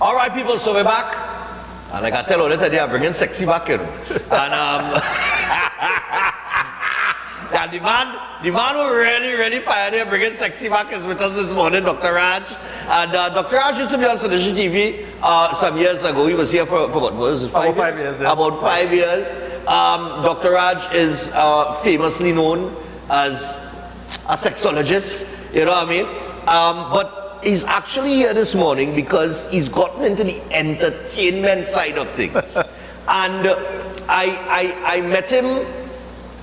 All right, people, so we're back. And like I tell you today, I'm bringing sexy back in. And yeah, the man who really pioneered bringing sexy back is with us this morning, Dr. Raj. And Dr. Raj used to be on Synergy TV some years ago. He was here for what was it, 5 years? Yeah. About 5 years. Dr. Raj is famously known as a sexologist, you know what I mean? But he's actually here this morning because he's gotten into the entertainment side of things. And I met him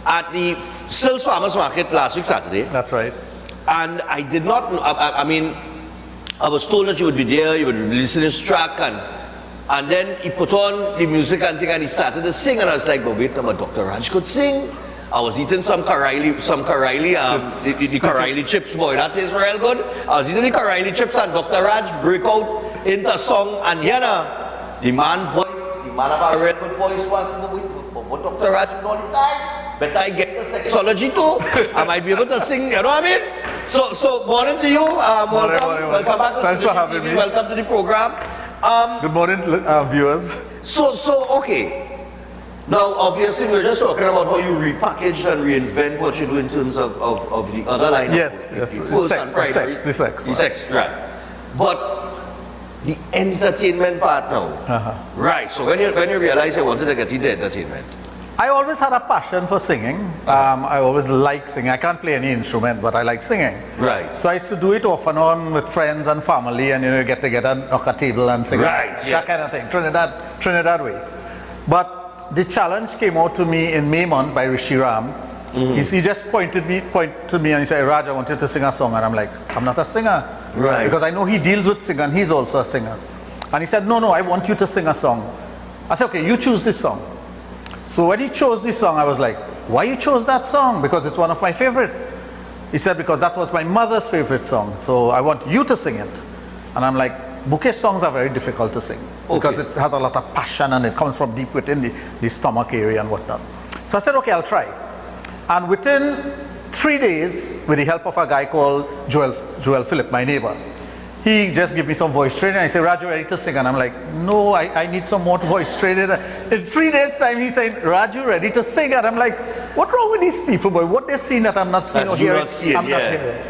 at the Sills Farmers Market last week, Saturday. That's right. And I did not know, I mean, I was told that you would be there, you would release this track, and then he put on the music and thing, and he started to sing, and I was like, but wait, but Dr. Raj could sing. I was eating some Karaili, the Karaili chips, boy, that tastes real good. I was eating the Karaili chips, and Dr. Raj break out into a song, and the man voice, the man have a real good voice was, what Dr. Raj doing all the time? But I get the sexology too. I might be able to sing, you know what I mean? So morning to you. Welcome back to Thanks for having me. Welcome to the program. Good morning, viewers. So okay. Now, obviously, we're just talking about how you repackage and reinvent what you do in terms of the other line. Yes. The first and primary. The sex. Right. But the entertainment part now. Right. So when you realize you wanted to get into entertainment. I always had a passion for singing. I always liked singing. I can't play any instrument, but I like singing. Right. So I used to do it off and on with friends and family, and get together, knock a table and sing. Right. Yeah. That kind of thing. Trinidad way. But the challenge came out to me in May month by Rishi Ram. He just pointed to me and he said, Raj, I want you to sing a song. And I'm like, I'm not a singer. Right. Because I know he deals with singing, and he's also a singer. And he said, no, I want you to sing a song. I said, okay, you choose this song. So when he chose this song, I was like, why you chose that song? Because it's one of my favorite. He said, because that was my mother's favorite song. So I want you to sing it. And I'm like, bouquet songs are very difficult to sing. Because it has a lot of passion and it comes from deep within the stomach area and whatnot. So I said, okay, I'll try. And within 3 days, with the help of a guy called Joel Phillip, my neighbor, he just gave me some voice training. I said, Raj, you ready to sing? And I'm like, no, I need some more voice training. In 3 days' time, he said, Raj, you ready to sing? And I'm like, what's wrong with these people, boy? What they seen that I'm not seeing or hearing? I'm not hearing.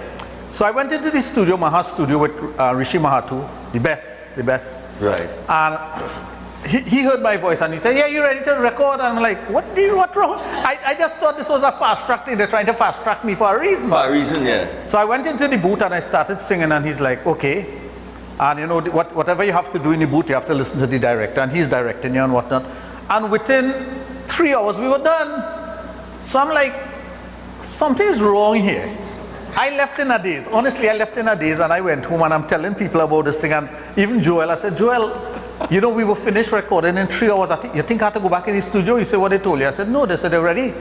So I went into the studio, Maha studio, with Rishi Mahatu, the best. Right. And he heard my voice and he said, yeah, you ready to record? And I'm like, what wrong? I just thought this was a fast track thing. They're trying to fast track me for a reason. For a reason, yeah. So I went into the booth and I started singing, and he's like, okay. And whatever you have to do in the booth, you have to listen to the director, and he's directing you and whatnot. And within 3 hours, we were done. So I'm like, something's wrong here. I left in a daze. Honestly, I left in a daze, and I went home and I'm telling people about this thing. And even Joel, I said, Joel, we were finished recording in 3 hours. You think I have to go back in the studio? He said, what they told you? I said, no, they said they're ready.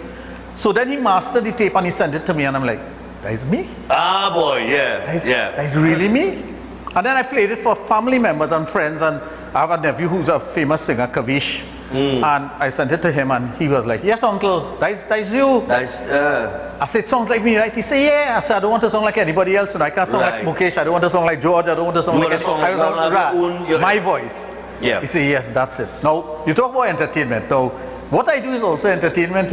So then he mastered the tape and he sent it to me, and I'm like, that is me? Ah, boy, yeah. That is really me? And then I played it for family members and friends, and I have a nephew who's a famous singer, Kavish. And I sent it to him, and he was like, yes, uncle, that's you. I said, it sounds like me, right? He said, yeah. I said, I don't want to sound like anybody else, and I can't sound like Mukesh, I don't want to sound like George, I don't want to sound like my voice. Yeah. He said, yes, that's it. Now, you talk about entertainment. Now, what I do is also entertainment,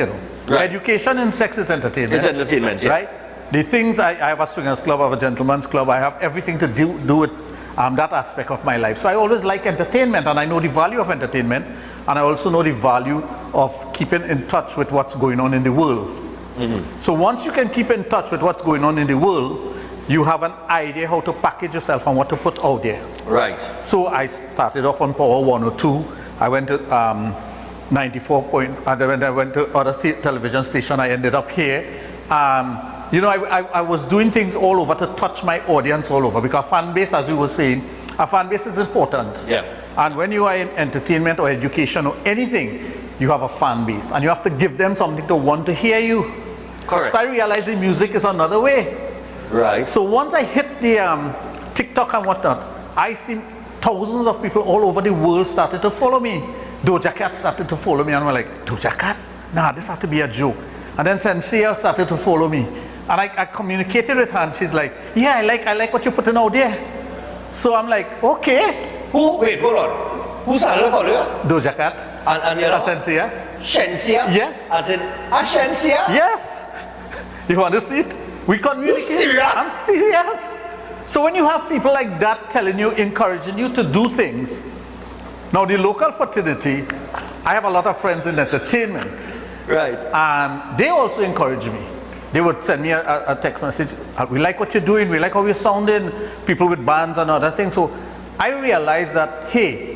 Right. Education in sex is entertainment. It's entertainment, yeah. Right? The things, I have a swingers club, I have a gentleman's club, I have everything to do with that aspect of my life. So I always like entertainment, and I know the value of entertainment, and I also know the value of keeping in touch with what's going on in the world. So once you can keep in touch with what's going on in the world, you have an idea how to package yourself and what to put out there. Right. So I started off on Power 102. I went to 94 and then I went to other television station. I ended up here. I was doing things all over to touch my audience all over, because fan base, as you were saying, a fan base is important. Yeah. And when you are in entertainment or education or anything, you have a fan base, and you have to give them something to want to hear you. Correct. So I realized the music is another way. Right. So once I hit the TikTok and whatnot, I see thousands of people all over the world started to follow me. Doja Cat started to follow me, and I'm like, Doja Cat? Nah, this has to be a joke. And then Sensei started to follow me. And I communicated with her, and she's like, yeah, I like what you're putting out there. So I'm like, okay. Who? Wait, hold on. Who started it for you? Doja Cat. And you know? Sensia. Shensia? Yes. As in, Shensia? Yes. You want to see it? We communicate. You serious? I'm serious. So when you have people like that telling you, encouraging you to do things. Now the local fraternity, I have a lot of friends in entertainment. Right. And they also encourage me. They would send me a text message. We like what you're doing. We like how you're sounding. People with bands and other things. So I realized that, hey,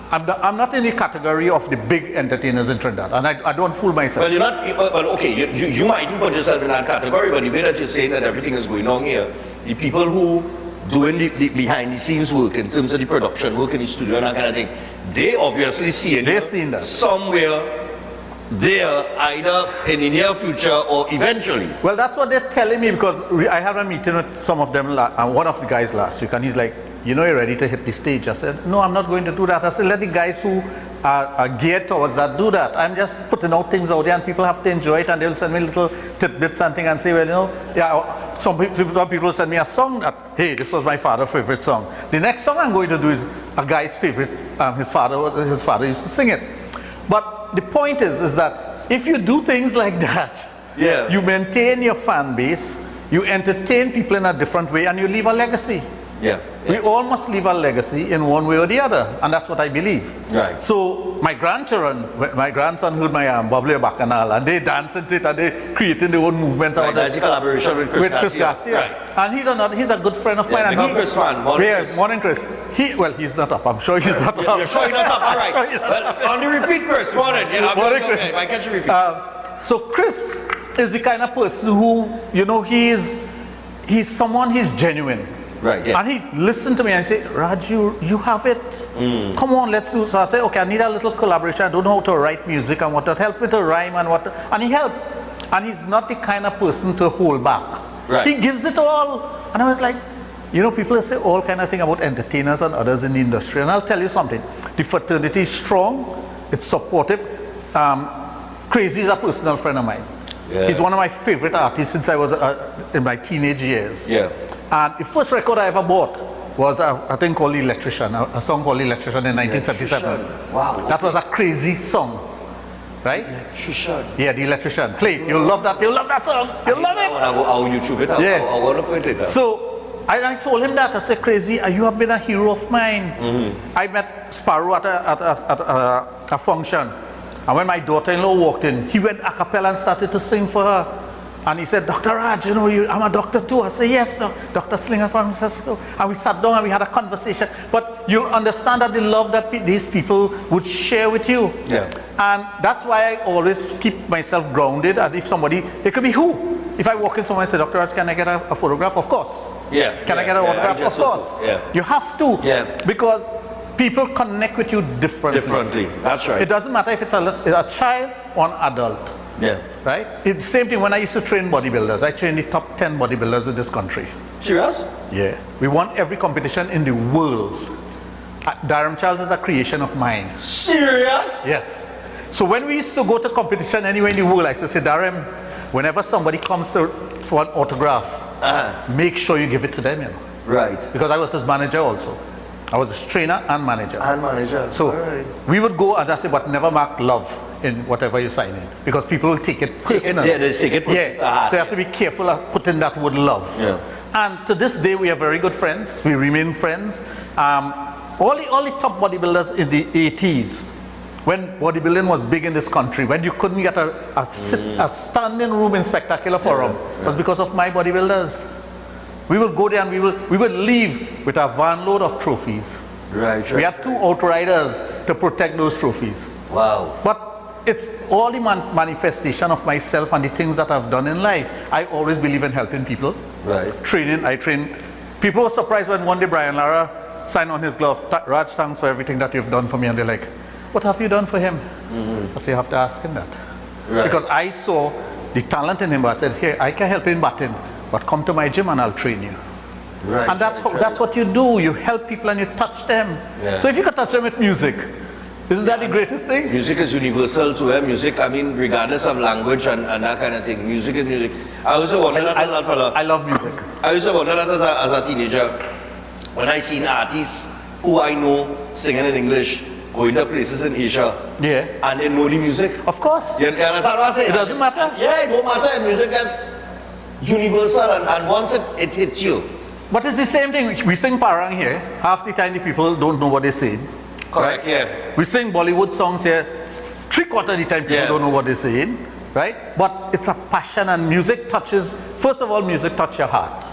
I'm not in the category of the big entertainers in Trinidad, and I don't fool myself. Well, you're not, well, okay, you mightn't put yourself in that category, but the way that you're saying that everything is going on here, the people who doing the behind the scenes work in terms of the production work in the studio and that kind of thing, they obviously see that somewhere there, either in the near future or eventually. Well, that's what they're telling me, because I had a meeting with some of them, and one of the guys last week, and he's like, you know, you're ready to hit the stage. I said, no, I'm not going to do that. I said, let the guys who are geared towards that do that. I'm just putting out things out there, and people have to enjoy it, and they'll send me little tidbits and things and say, well, you know, yeah, some people send me a song that, hey, this was my father's favorite song. The next song I'm going to do is a guy's favorite, his father used to sing it. But the point is that if you do things like that, yeah, you maintain your fan base, you entertain people in a different way, and you leave a legacy. Yeah. We all must leave a legacy in one way or the other, and that's what I believe. Right. So my grandchildren, my grandson heard my Bubbly Bacchanal, and they dance into it, and they creating their own movements. Right, that's a collaboration with Chris Garcia. Right. And he's a good friend of mine. And Chris, man. Morning, Chris. He's not up. I'm sure he's not up. You're sure he's not up. All right. Well, on the repeat, Chris. Morning. Yeah, morning, Chris. Okay, I catch you repeat. So Chris is the kind of person who, you know, he's genuine. Right, yeah. And he listened to me and he said, Raj, you have it. Come on, let's do. So I said, okay, I need a little collaboration. I don't know how to write music and what to help me to rhyme and he helped. And he's not the kind of person to hold back. Right. He gives it all. And I was like, you know, people say all kind of thing about entertainers and others in the industry. And I'll tell you something. The fraternity is strong. It's supportive. Crazy is a personal friend of mine. Yeah. He's one of my favorite artists since I was in my teenage years. Yeah. And the first record I ever bought was a thing called Electrician, a song called Electrician in 1977. Wow. That was a crazy song, right? Electrician. Yeah, the Electrician. Play it. You'll love that. You'll love that song. You'll love it. I'll YouTube it. I want to put it up. So I told him that. I said, Crazy, you have been a hero of mine. I met Sparrow at a function. And when my daughter-in-law walked in, he went a cappella and started to sing for her. And he said, Dr. Raj, you know, I'm a doctor too. I said, yes, Dr. Slinger from so. And we sat down and we had a conversation. But you'll understand that the love that these people would share with you. Yeah. And that's why I always keep myself grounded. And if somebody, it could be who? If I walk in somewhere and say, Dr. Raj, can I get a photograph? Of course. Yeah. Can I get a autograph? Of course. Yeah. You have to. Yeah. Because people connect with you differently. That's right. It doesn't matter if it's a child or an adult. Yeah. Right? It's the same thing when I used to train bodybuilders. I trained the top 10 bodybuilders in this country. Serious? Yeah. We won every competition in the world. Durham Charles is a creation of mine. Serious? Yes. So when we used to go to competition anywhere in the world, I used to say, Durham, whenever somebody comes for an autograph, make sure you give it to them, you know. Right. Because I was his manager also. I was his trainer and manager. So we would go and I say, but never mark love in whatever you sign in, because people will take it personally. They take it personally. So you have to be careful of putting that word love. Yeah. And to this day, we are very good friends. We remain friends. All the top bodybuilders in the 80s, when bodybuilding was big in this country, when you couldn't get a standing room in Spectacular Forum, was because of my bodybuilders. We would go there and we would leave with a van load of trophies. Right. We had 2 outriders to protect those trophies. Wow. But it's all the manifestation of myself and the things that I've done in life. I always believe in helping people. Right. Training, I train. People were surprised when one day Brian Lara signed on his glove, Raj, thanks for everything that you've done for me. And they're like, what have you done for him? I say, you have to ask him that. Right. Because I saw the talent in him. I said, hey, I can help you in batting, but come to my gym and I'll train you. Right. And that's what you do. You help people and you touch them. Yeah. So if you can touch them with music, isn't that the greatest thing? Music is universal to music. I mean, regardless of language and that kind of thing. Music is music. I used to wonder that as I love music. I used to wonder that as a teenager, when I seen artists who I know singing in English, going to places in Asia, Yeah. and they know the music. Of course. You understand what I'm saying? It doesn't matter. Yeah, it don't matter. And music is universal, and once it hits you. But it's the same thing. We sing Parang here. Half the time the people don't know what they're saying. Correct, yeah. We sing Bollywood songs here. 3/4 of the time people Yeah. don't know what they're saying. Right? But it's a passion, and music touches, first of all, music touches your heart.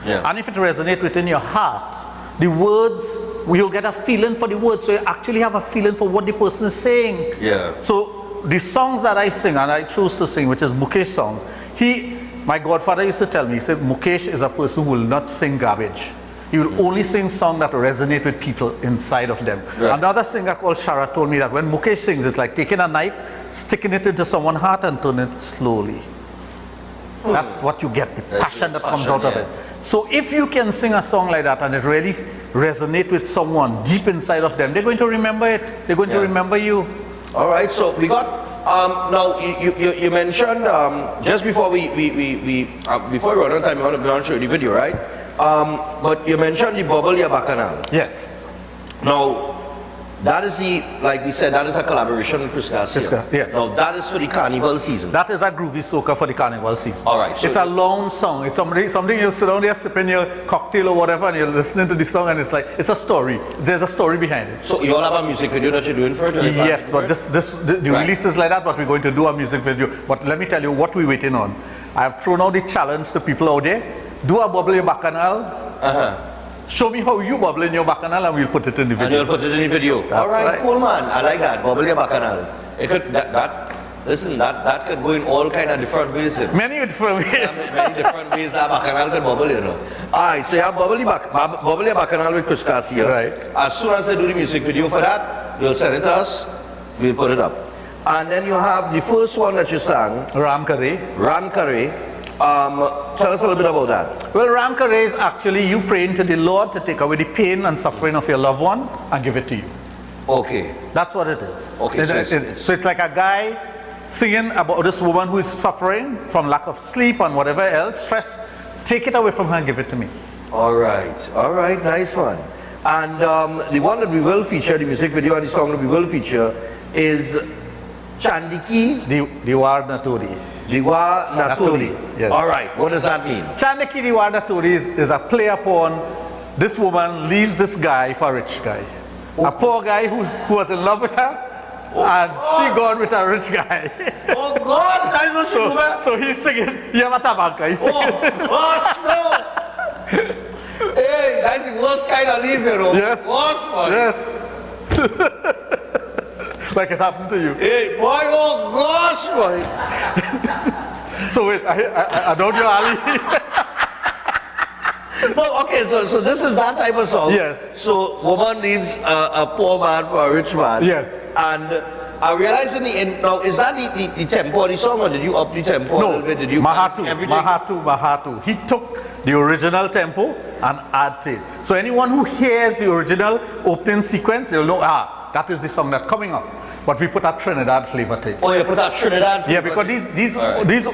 Yeah. And if it resonates within your heart, the words, you'll get a feeling for the words. So you actually have a feeling for what the person is saying. Yeah. So the songs that I sing, and I choose to sing, which is Mukesh's song, my godfather used to tell me, he said, Mukesh is a person who will not sing garbage. He will only sing songs that resonate with people inside of them. Right. Another singer called Shara told me that when Mukesh sings, it's like taking a knife, sticking it into someone's heart and turning it slowly. That's what you get, the passion that comes out of yeah. it. So if you can sing a song like that and it really resonates with someone deep inside of them, they're going to remember it. They're going to remember you. All right, so we got now you mentioned just before before we run out of time, we want to show you the video, right? But you mentioned the Bubble Ya Bacchanal. Yes. Now that is like we said, that is a collaboration with Chris Garcia. Yes. Now that is for the carnival season. That is a groovy soca for the carnival season. All right, so it's a long song. It's something you sit down there sipping your cocktail or whatever, and you're listening to the song, and it's like it's a story. There's a story behind it. So you all have a music video that you're doing for it? Yes, but the release is like that. But we're going to do a music video. But let me tell you what we're waiting on. I have thrown out the challenge to people out there. Do a Bubble Your Bacchanal. Show me how you bubble in your bacchanal, and we'll put it in the video. And you'll put it in the video. All right, cool, man. I like that. Bubble Your Bacchanal. It could listen, that could go in all kind of different ways. Many different ways. Many different ways that bacchanal can bubble, you know. All right, so you have Bubble Your Bacchanal with Chris Garcia. Right. As soon as I do the music video for that, you'll send it to us. We'll put it up. And then you have the first one that you sang, Ram Kare. Ram Kare. Tell us a little bit about that. Well, Ram Kare is actually you praying to the Lord to take away the pain and suffering of your loved one and give it to you. Okay. That's what it is. Okay, So it's like a guy singing about this woman who is suffering from lack of sleep and whatever else, stress. Take it away from her and give it to me. All right, nice one. And the one that we will feature, the music video and the song that we will feature is Chandiki Diwar Naturi. Diwa Naturi. Yes. All right, what does that mean? Chandiki Diwar Naturi is a play upon this woman leaves this guy for a rich guy. A poor guy who was in love with her, and she gone with a rich guy. Oh God, that is what she do. So he's singing, Yamatabanka, he's singing. Oh, no. Hey, that's the worst kind of leave, you know. Yes. Worst one. Yes. Like it happened to you. Hey, boy, oh gosh, boy. So wait, I don't know Ali. No, okay, so this is that type of song. Yes. So woman leaves a poor man for a rich man. Yes. And I realize in the end, now is that the tempo of the song, or did you up the tempo a No, little bit? Did you Mahatu. He took the original tempo and added it. So anyone who hears the original opening sequence, they'll know, that is the song that's coming up. But we put a Trinidad flavor to it. Oh, you put that Trinidad flavor. Yeah, because these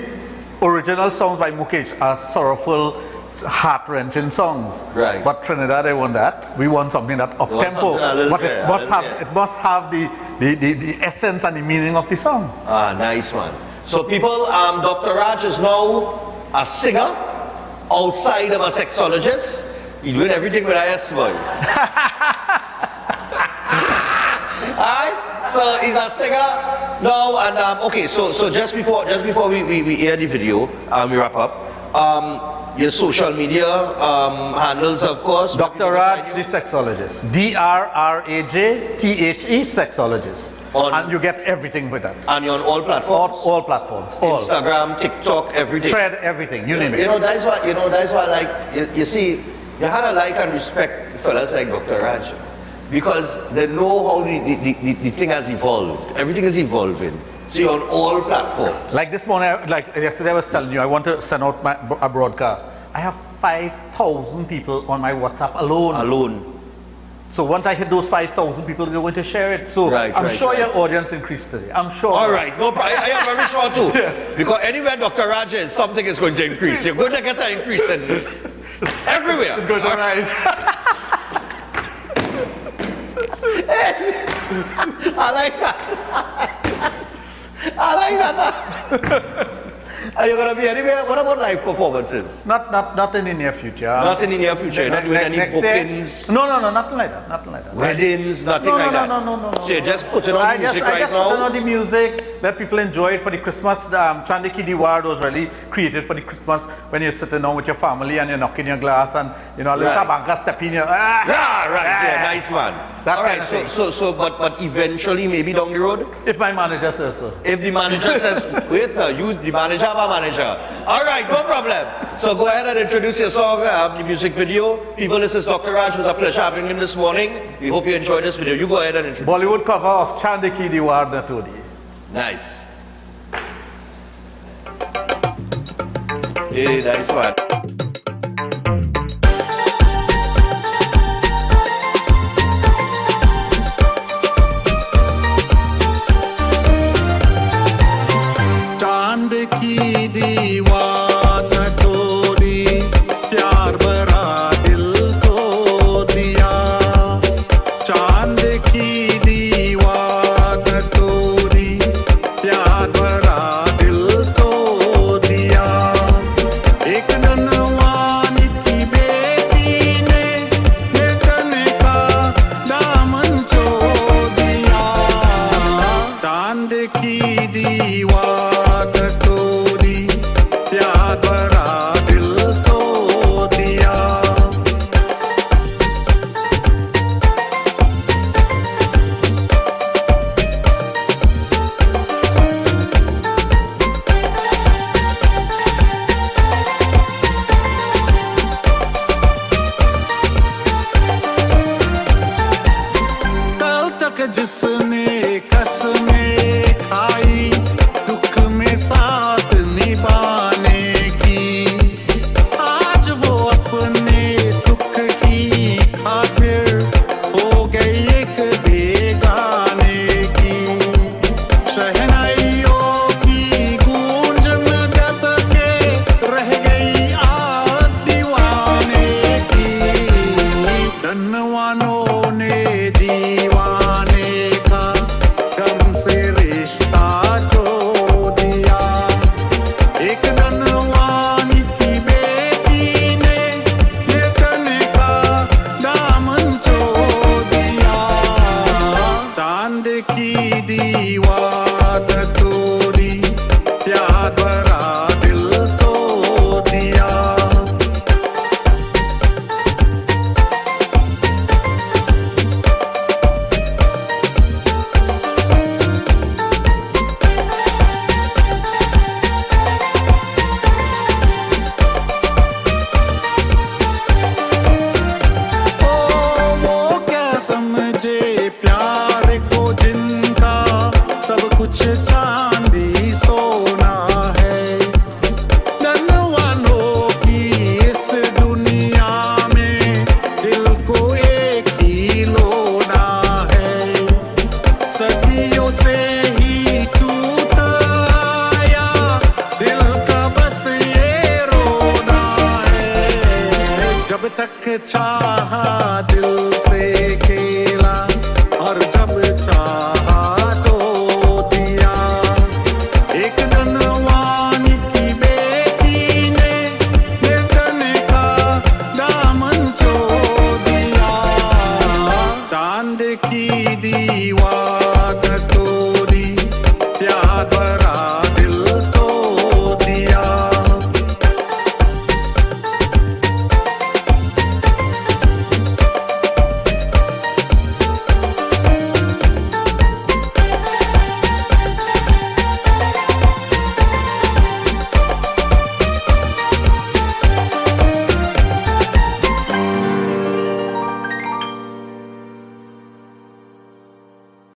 original songs by Mukesh are sorrowful, heart-wrenching songs. Right. But Trinidad, they want that. We want something that up-tempo. But it must have the essence and the meaning of the song. Nice one. So people, Dr. Raj is now a singer outside of a sexologist. He's doing everything with IS boy. Alright, so he's a singer now, and okay. So just before we air the video, we wrap up. Your social media handles, of course. Dr. Raj, the sexologist. DRRAJTHE, sexologist. And you get everything with that. And you're on all platforms. All platforms. All. Instagram, TikTok, everything. Thread, everything. You name it. That's why. Like you see, you had to like and respect fellas like Dr. Raj. Because they know how the thing has evolved. Everything is evolving. So you're on all platforms. Like this morning, like yesterday I was telling you, I want to send out a broadcast. I have 5,000 people on my WhatsApp alone. So once I hit those 5,000 people, they're going to share it. So I'm sure your audience increased today. I'm sure. All right. No, I am very sure too. Yes. Because anywhere Dr. Raj is, something is going to increase. You're going to get an increase in everywhere. It's going to rise. I like that. I like that. Are you going to be anywhere? What about live performances? Not in the near future. Not in the near future. You're not doing any Next year? bookings, No, nothing like that. Nothing like that. weddings, nothing like that. No. So you're just putting on the music I right just put on now? the music, let people enjoy it for the Christmas. Chandiki Diwar was really created for the Christmas when you're sitting down with your family and you're knocking your glass and you know a little Right. tabanka step in your Yeah, right. Yeah, nice one. That All kind right. of thing. But eventually, maybe down the road, If my manager says so. if the manager says, wait, use the manager, my manager. All right, no problem. So go ahead and introduce your song, the music video. People, this is Dr. Raj. It was a pleasure having him this morning. We hope you enjoyed this video. You go ahead and introduce. Bollywood cover of Chandiki Diwar Natodi. Nice. Hey, nice one. चांद की दीवार तोड़ी प्यार भरा दिल को दिया चांद की दीवार तोड़ी प्यार भरा दिल को दिया एक ननवान की बेटी ने देखने का दामन छोड़ दिया चांद की दीवार तोड़ी प्यार भरा दिल को दिया कल तक जिसने कसमें खाई दुख में साथ निभाने की आज वो अपने सुख की खातिर हो गई एक बेगाने की शहनाइयों की गूंज में दब के रह गई आग दीवाने की धनवानों ने दीवाने का गम से रिश्ता जोड़ दिया एक धनवान की बेटी ने देखने का दामन छोड़ दिया चांद की दीवार तोड़ी प्यार भरा दिल को दिया वो क्या समझे प्यार को जिनका सब कुछ चांदी सोना है धनवानों की इस दुनिया में दिल को एक ही लोना है सदियों से ही टूट आया दिल का बस ये रोना है जब तक चाहा दिल से खेला और जब चाहा तो दिया एक धनवान की बेटी ने देखने का दामन छोड़ दिया चांद की दीवार तोड़ी प्यार भरा